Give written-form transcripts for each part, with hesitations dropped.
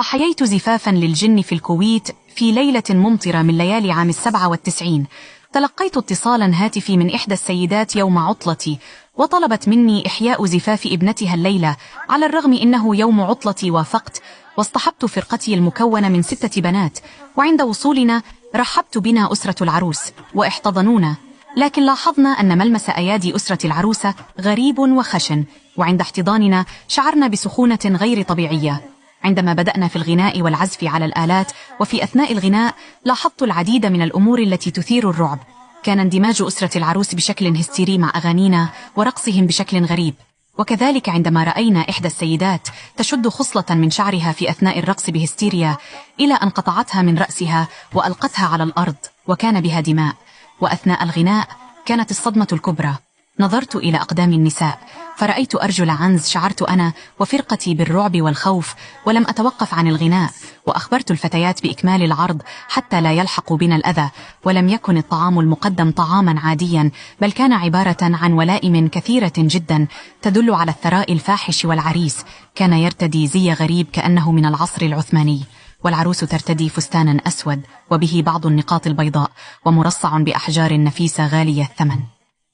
حييت زفافا للجن في الكويت في ليلة ممطرة من ليالي عام 97. تلقيت اتصالا هاتفي من إحدى السيدات يوم عطلتي، وطلبت مني إحياء زفاف ابنتها الليلة. على الرغم إنه يوم عطلتي وافقت، واصطحبت فرقتي المكونة من 6 بنات، وعند وصولنا رحبت بنا أسرة العروس واحتضنونا. لكن لاحظنا أن ملمس أيادي أسرة العروسة غريب وخشن، وعند احتضاننا شعرنا بسخونة غير طبيعية. عندما بدأنا في الغناء والعزف على الآلات، وفي أثناء الغناء لاحظت العديد من الأمور التي تثير الرعب. كان اندماج أسرة العروس بشكل هستيري مع أغانينا ورقصهم بشكل غريب، وكذلك عندما رأينا إحدى السيدات تشد خصلة من شعرها في أثناء الرقص بهستيريا إلى أن قطعتها من رأسها وألقتها على الأرض وكان بها دماء. وأثناء الغناء كانت الصدمة الكبرى. نظرت إلى أقدام النساء فرأيت أرجل عنز. شعرت أنا وفرقتي بالرعب والخوف، ولم أتوقف عن الغناء، وأخبرت الفتيات بإكمال العرض حتى لا يلحق بنا الأذى. ولم يكن الطعام المقدم طعاما عاديا، بل كان عبارة عن ولائم كثيرة جدا تدل على الثراء الفاحش. والعريس كان يرتدي زي غريب كأنه من العصر العثماني، والعروس ترتدي فستانا أسود وبه بعض النقاط البيضاء ومرصع بأحجار نفيسة غالية الثمن.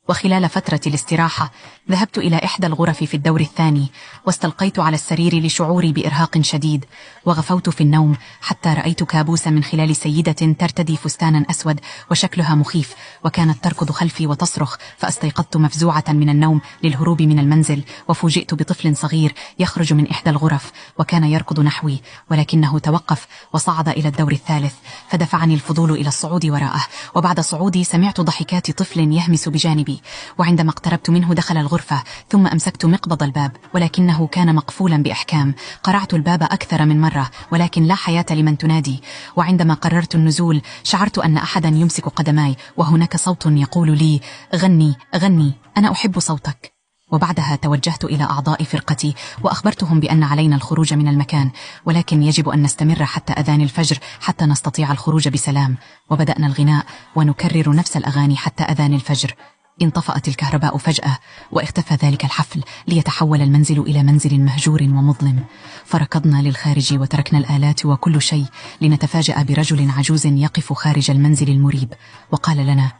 وخلال فترة الاستراحة ذهبت إلى إحدى الغرف في الدور الثاني، واستلقيت على السرير لشعوري بإرهاق شديد، وغفوت في النوم حتى رأيت كابوسا من خلال سيدة ترتدي فستانا أسود وشكلها مخيف، وكانت تركض خلفي وتصرخ. فاستيقظت مفزوعة من النوم للهروب من المنزل، وفوجئت بطفل صغير يخرج من إحدى الغرف وكان يركض نحوي، ولكنه توقف وصعد إلى الدور الثالث، فدفعني الفضول إلى الصعود وراءه. وبعد صعودي سمعت ضحكات طفل يهمس بجانبي، وعندما اقتربت منه دخل الغرفة، ثم أمسكت مقبض الباب ولكنه كان مقفولا بإحكام. قرعت الباب أكثر من مرة ولكن لا حياة لمن تنادي. وعندما قررت النزول شعرت أن أحدا يمسك قدماي، وهناك صوت يقول لي: غني غني، أنا أحب صوتك. وبعدها توجهت إلى أعضاء فرقتي وأخبرتهم بأن علينا الخروج من المكان، ولكن يجب أن نستمر حتى أذان الفجر حتى نستطيع الخروج بسلام. وبدأنا الغناء ونكرر نفس الأغاني حتى أذان الفجر. انطفأت الكهرباء فجأة، واختفى ذلك الحفل ليتحول المنزل إلى منزل مهجور ومظلم. فركضنا للخارج وتركنا الآلات وكل شيء لنتفاجأ برجل عجوز يقف خارج المنزل المريب، وقال لنا: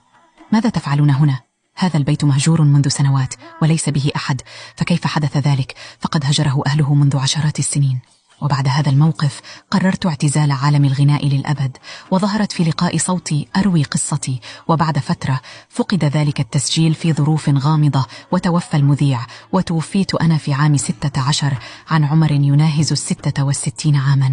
ماذا تفعلون هنا؟ هذا البيت مهجور منذ سنوات وليس به أحد، فكيف حدث ذلك؟ فقد هجره أهله منذ عشرات السنين. وبعد هذا الموقف قررت اعتزال عالم الغناء للأبد، وظهرت في لقاء صوتي أروي قصتي. وبعد فترة فقد ذلك التسجيل في ظروف غامضة، وتوفى المذيع، وتوفيت أنا في عام 16 عن عمر يناهز 66 عاما.